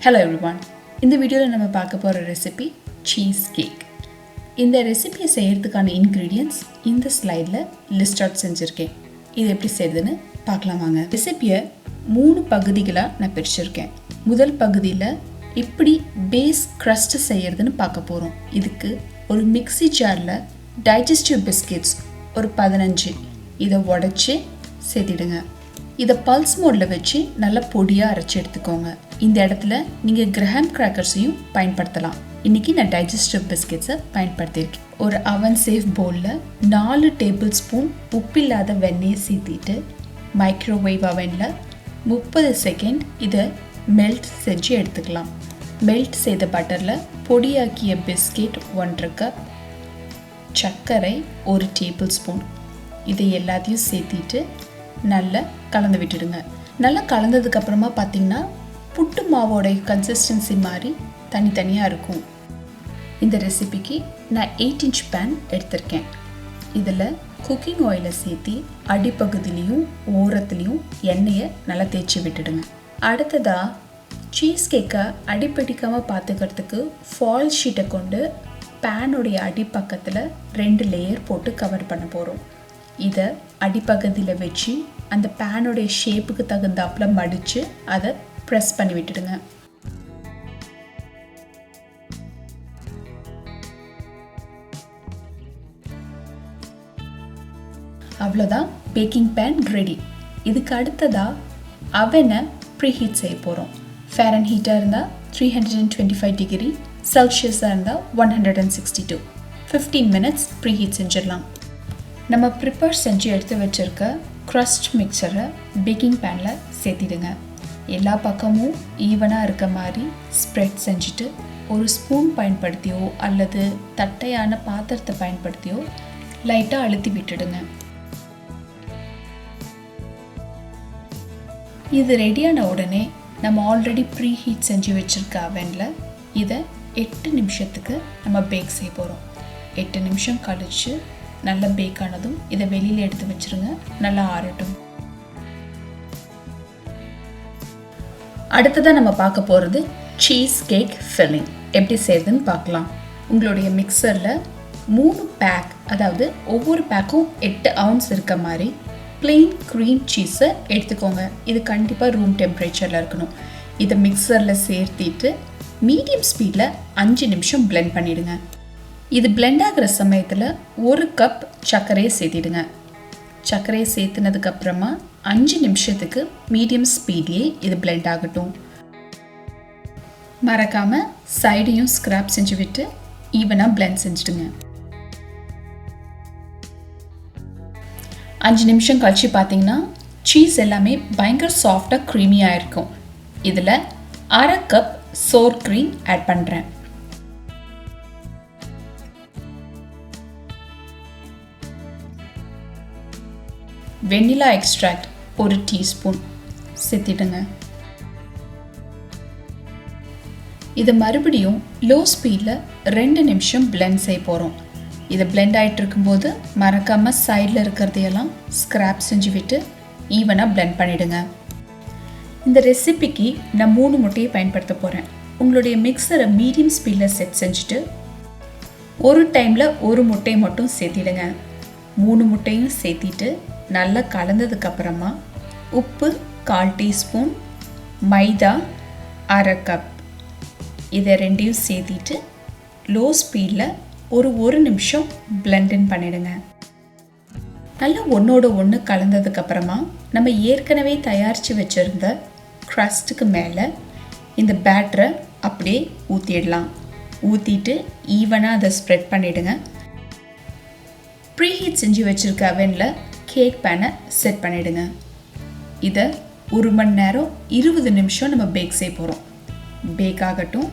Hello everyone. இந்த வீடியோவில் நம்ம பார்க்க போகிற ரெசிபி cheesecake. இந்த ரெசிபியை செய்கிறதுக்கான இன்க்ரீடியன்ட்ஸ் இந்த ஸ்லைடில் லிஸ்ட் அவுட் செஞ்சுருக்கேன். இது எப்படி செய்யுதுன்னு பார்க்கலாம் வாங்க. ரெசிபியை 3 பகுதிகளாக நான் பிரிச்சிருக்கேன். முதல் பகுதியில் எப்படி பேஸ் crust செய்கிறதுன்னு பார்க்க போகிறோம். இதுக்கு ஒரு மிக்ஸி ஜாரில் டைஜஸ்டிவ் பிஸ்கெட்ஸ் ஒரு 15 இதை உடச்சி சேர்த்திடுங்க. இதை பல்ஸ் மோடில் வச்சு நல்லா பொடியாக அரைச்சி எடுத்துக்கோங்க. இந்த இடத்துல நீங்கள் கிரஹாம் கிராக்கர்ஸையும் பயன்படுத்தலாம். இன்றைக்கி நான் டைஜஸ்டிவ் பிஸ்கெட்ஸை பயன்படுத்தியிருக்கேன். ஒரு அவன் சேஃப் பவுலில் 4 டேபிள் ஸ்பூன் உப்பில்லாத வெண்ணெயை சேர்த்திட்டு மைக்ரோவேவ் அவனில் 30 செகண்ட் இதை மெல்ட் செஞ்சு எடுத்துக்கலாம். மெல்ட் செய்த பட்டரில் பொடியாக்கிய பிஸ்கெட் 1/2 கப், சர்க்கரை 1 டேபிள் ஸ்பூன், இதை எல்லாத்தையும் சேர்த்திட்டு நல்லா கலந்து விட்டுடுங்க. நல்லா கலந்ததுக்கப்புறமா பார்த்திங்கன்னா புட்டு மாவோடைய கன்சிஸ்டன்சி மாதிரி தனித்தனியாக இருக்கும். இந்த ரெசிபிக்கு நான் 8 இன்ச் பேன் எடுத்திருக்கேன். இதில் குக்கிங் ஆயிலை சேர்த்தி அடிப்பகுதியிலையும் ஓரத்துலேயும் எண்ணெயை நல்லா தேய்ச்சி விட்டுடுங்க. அடுத்ததாக சீஸ் கேக்கை அடிப்பிடிக்காமல் பார்த்துக்கிறதுக்கு ஃபாயில் ஷீட்டை கொண்டு பேனுடைய அடிப்பக்கத்தில் 2 லேயர் போட்டு கவர் பண்ண போகிறோம். இதை அடிப்பகுதியில் வச்சு அந்த பேனுடைய ஷேப்புக்கு தகுந்தாப்பில் மடித்து அதை ப்ரெஸ் பண்ணி விட்டுடுங்க. அவ்வளோதான், பேக்கிங் பேன் ரெடி. இதுக்கு அடுத்ததாக அவனை ப்ரீஹீட் செய்ய போகிறோம். ஃபாரன்ஹீட்டாக இருந்தால் 325 டிகிரி, செல்சியஸாக இருந்தால் 162. 15 மினிட்ஸ் ப்ரீஹீட் செஞ்சிடலாம். நம்ம ப்ரிப்பேர் செஞ்சு எடுத்து வச்சுருக்க க்ரஸ்ட் மிக்சரை பேக்கிங் பேனில் சேர்த்திடுங்க. எல்லா பக்கமும் ஈவனாக இருக்க மாதிரி ஸ்ப்ரெட் செஞ்சுட்டு ஒரு ஸ்பூன் பயன்படுத்தியோ அல்லது தட்டையான பாத்திரத்தை பயன்படுத்தியோ லைட்டாக அழுத்தி விட்டுடுங்க. இது ரெடியான உடனே நம்ம ஆல்ரெடி ப்ரீ ஹீட் செஞ்சு வச்சுருக்க அவனில் இதை 8 நிமிஷத்துக்கு நம்ம பேக் செய்ய போகிறோம். 8 நிமிஷம் கழித்து நல்லா பேக் ஆனதும் இதை வெளியில் எடுத்து வச்சுருங்க, நல்லா ஆறட்டும். அடுத்ததாக நம்ம பார்க்க போகிறது சீஸ் கேக் ஃபில்லிங் எப்படி செய்யுதுன்னு பார்க்கலாம். உங்களுடைய மிக்சரில் 3 பேக், அதாவது ஒவ்வொரு பேக்கும் 8 ounce இருக்க மாதிரி பிளெயின் க்ரீம் சீஸை எடுத்துக்கோங்க. இது கண்டிப்பாக ரூம் டெம்பரேச்சரில் இருக்கணும். இதை மிக்சரில் சேர்த்திட்டு மீடியம் ஸ்பீடில் 5 நிமிஷம் பிளெண்ட் பண்ணிவிடுங்க. இது பிளெண்ட் ஆகிற சமயத்தில் 1 கப் சர்க்கரையை சேர்த்திடுங்க. சர்க்கரையை சேர்த்துனதுக்கப்புறமா 5 நிமிஷத்துக்கு மீடியம் ஸ்பீட்லேயே இது பிளெண்ட் ஆகட்டும். மறக்காமல் சைடையும் ஸ்க்ராப் செஞ்சு விட்டு ஈவனாக பிளெண்ட் செஞ்சுடுங்க. 5 நிமிஷம் கழிச்சு பார்த்தீங்கன்னா சீஸ் எல்லாமே பயங்கர சாஃப்டாக க்ரீமியாக இருக்கும். இதில் 1/2 கப் சோர் க்ரீம் ஆட் பண்ணுறேன். வெண்ணிலா எக்ஸ்ட்ராக்ட் 1 டீஸ்பூன் சேர்த்திடுங்க. இதை மறுபடியும் லோ ஸ்பீடில் 2 நிமிஷம் பிளெண்ட் செய்ய போகிறோம். இதை பிளெண்ட் ஆகிட்டு இருக்கும்போது மறக்காமல் சைடில் இருக்கிறதையெல்லாம் ஸ்க்ராப் செஞ்சு விட்டு ஈவனாக பிளெண்ட் பண்ணிவிடுங்க. இந்த ரெசிபிக்கு நான் 3 முட்டையை பயன்படுத்த போகிறேன். உங்களுடைய மிக்சரை மீடியம் ஸ்பீடில் செட் செஞ்சுட்டு ஒரு டைமில் 1 முட்டையை மட்டும் சேர்த்திடுங்க. 3 முட்டையும் சேர்த்திட்டு நல்லா கலந்ததுக்கப்புறமா உப்பு 1/4 டீஸ்பூன், மைதா 1/2 கப், இதை 2ஐயும் சேர்த்திட்டு லோ ஸ்பீடில் ஒரு நிமிஷம் பிளெண்டின் பண்ணிடுங்க. நல்லா ஒன்றோட ஒன்று கலந்ததுக்கப்புறமா நம்ம ஏற்கனவே தயாரித்து வச்சுருந்த க்ரஸ்ட்டுக்கு மேலே இந்த பேட்டரை அப்படியே ஊற்றிடலாம். ஊற்றிட்டு ஈவனாக அதை ஸ்ப்ரெட் பண்ணிவிடுங்க. ப்ரீஹீட் செஞ்சு வச்சுருக்க அவனில் கேக் பேனை செட் பண்ணிவிடுங்க. இதை 1 மணி நேரம் 20 நிமிஷம் நம்ம பேக் செய்ய போகிறோம். பேக் ஆகட்டும்.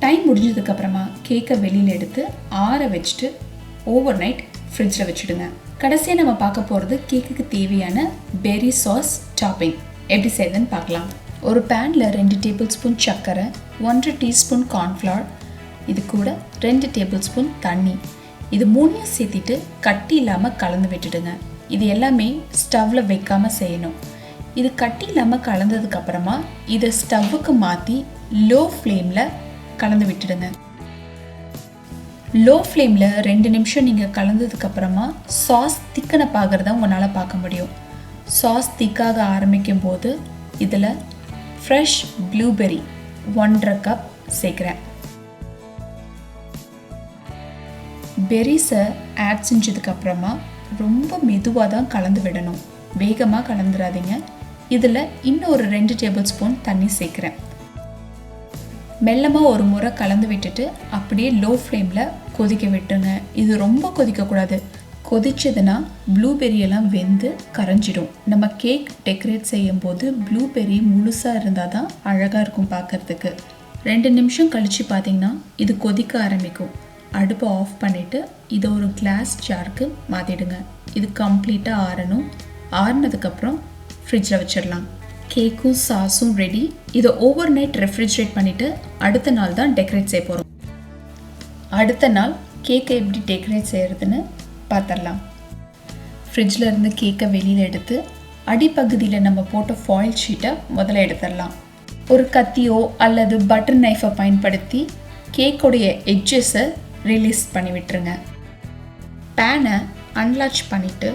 டைம் முடிஞ்சதுக்கப்புறமா கேக்கை வெளியில் எடுத்து ஆற வச்சுட்டு ஓவர் நைட் ஃப்ரிட்ஜில் வச்சுடுங்க. கடைசியாக நம்ம பார்க்க போகிறது கேக்குக்கு தேவையான பெர்ரி சாஸ் டாப்பிங் எப்படி செய்யுதுன்னு பார்க்கலாம். ஒரு பேனில் 2 டேபிள் ஸ்பூன் சர்க்கரை, 1/2 டீஸ்பூன் கார்ன்ஃப்ளவர், இது கூட 2 டேபிள் ஸ்பூன் தண்ணி, இது 3ஐயும் சேர்த்திட்டு கட்டி இல்லாமல் கலந்து விட்டுடுங்க. இது எல்லாமே ஸ்டவ்வில் வைக்காமல் செய்யணும். இது கட்டி இல்லாமல் கலந்ததுக்கப்புறமா இதை ஸ்டவ்வுக்கு மாற்றி லோ ஃப்ளேமில் கலந்து விட்டுடுங்க. லோ ஃப்ளேமில் 2 நிமிஷம் நீங்கள் கலந்ததுக்கப்புறமா சாஸ் திக்கனப் ஆகிறத உங்களால் பார்க்க முடியும். சாஸ் திக்காக ஆரம்பிக்கும் போது இதில் ஃப்ரெஷ் ப்ளூபெர்ரி 1.5 கப் சேர்க்குறேன். பெரிஸை ஆட் செஞ்சதுக்கப்புறமா ரொம்ப மெதுவாக தான் கலந்து விடணும், வேகமாக கலந்துடாதீங்க. இதில் இன்னும் ஒரு 2 டேபிள் ஸ்பூன் தண்ணி சேர்க்குறேன். மெல்லமாக ஒரு முறை கலந்து விட்டுட்டு அப்படியே லோ ஃப்ளேமில் கொதிக்க விட்டுருங்க. இது ரொம்ப கொதிக்கக்கூடாது. கொதிச்சதுன்னா ப்ளூபெர்ரியெல்லாம் வெந்து கரைஞ்சிடும். நம்ம கேக் டெக்கரேட் செய்யும் போது ப்ளூபெர்ரி முழுசாக இருந்தால் தான் அழகாக இருக்கும் பார்க்குறதுக்கு. 2 நிமிஷம் கழித்து பார்த்திங்கன்னா இது கொதிக்க ஆரம்பிக்கும். அடுப்பை ஆஃப் பண்ணிவிட்டு இதை ஒரு கிளாஸ் ஜாருக்கு மாற்றிடுங்க. இது கம்ப்ளீட்டாக ஆறணும். ஆறினதுக்கப்புறம் ஃப்ரிட்ஜில் வச்சிடலாம். கேக்கும் சாஸும் ரெடி. இதை ஓவர் நைட் ரெஃப்ரிஜரேட் பண்ணிவிட்டு அடுத்த நாள் தான் டெக்கரேட் செய்ய போகிறோம். அடுத்த நாள் கேக்கை எப்படி டெக்கரேட் செய்கிறதுன்னு பார்த்துடலாம். ஃப்ரிட்ஜில் இருந்து கேக்கை வெளியில் எடுத்து அடிப்பகுதியில் நம்ம போட்ட ஃபாயில் ஷீட்டை முதல்ல எடுத்துடலாம். ஒரு கத்தியோ அல்லது பட்டர் நைஃபை பயன்படுத்தி கேக்கோடைய எட்ஜஸை ரிலீஸ் பண்ணி விட்டுருங்க. பேனை அன்லாச் பண்ணிவிட்டு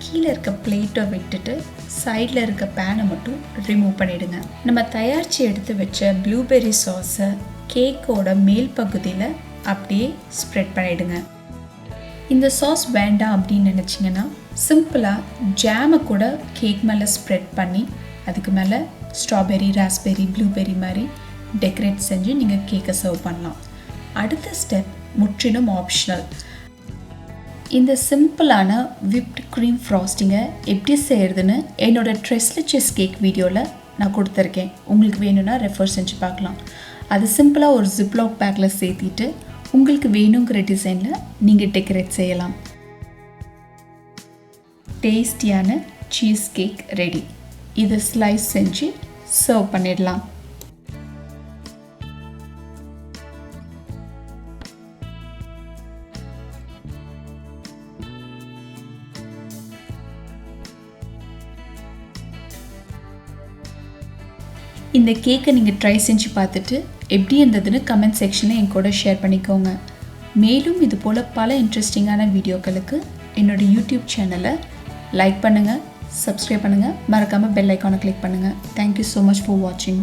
கீழே இருக்க பிளேட்டை விட்டுட்டு சைடில் இருக்க பேனை மட்டும் ரிமூவ் பண்ணிவிடுங்க. நம்ம தயாரித்து எடுத்து வச்ச ப்ளூபெர்ரி சாஸை கேக்கோட மேல் பகுதியில் அப்படியே ஸ்ப்ரெட் பண்ணிவிடுங்க. இந்த சாஸ் வேண்டாம் அப்படின்னு நினச்சிங்கன்னா சிம்பிளாக ஜாமை கூட கேக் மேலே ஸ்ப்ரெட் பண்ணி அதுக்கு மேலே ஸ்ட்ராபெர்ரி, ராஸ்பெர்ரி, ப்ளூபெர்ரி மாதிரி டெக்கரேட் செஞ்சு நீங்கள் கேக்கை சர்வ் பண்ணலாம். அடுத்த ஸ்டெப் முற்றிலும் ஆப்ஷனல். இந்த சிம்பிளான விப்ட் க்ரீம் ஃப்ராஸ்டிங்கை எப்படி செய்கிறதுன்னு என்னோட ட்ரெஸ்லெஸ் கேக் வீடியோவில் நான் கொடுத்துருக்கேன். உங்களுக்கு வேணும்னா ரெஃபர் செஞ்சு பார்க்கலாம். அது சிம்பிளாக ஒரு ஜிப்லாக் பேக்கில் சேர்த்திட்டு உங்களுக்கு வேணுங்கிற டிசைனில் நீங்கள் டெக்கரேட் செய்யலாம். டேஸ்டியான சீஸ் கேக் ரெடி. இதை ஸ்லைஸ் செஞ்சு சர்வ் பண்ணிடலாம். இந்த கேக்கை நீங்கள் ட்ரை செஞ்சு பார்த்துட்டு எப்படி இருந்ததுன்னு கமெண்ட் செக்ஷனில் என் கூட ஷேர் பண்ணிக்கோங்க. மேலும் இது போல் பல இன்ட்ரெஸ்டிங்கான வீடியோக்களுக்கு என்னோடய யூடியூப் சேனலை லைக் பண்ணுங்கள், சப்ஸ்கிரைப் பண்ணுங்கள், மறக்காமல் பெல் ஐக்கானை கிளிக் பண்ணுங்கள். தேங்க்யூ ஸோ மச் ஃபார் வாட்சிங்.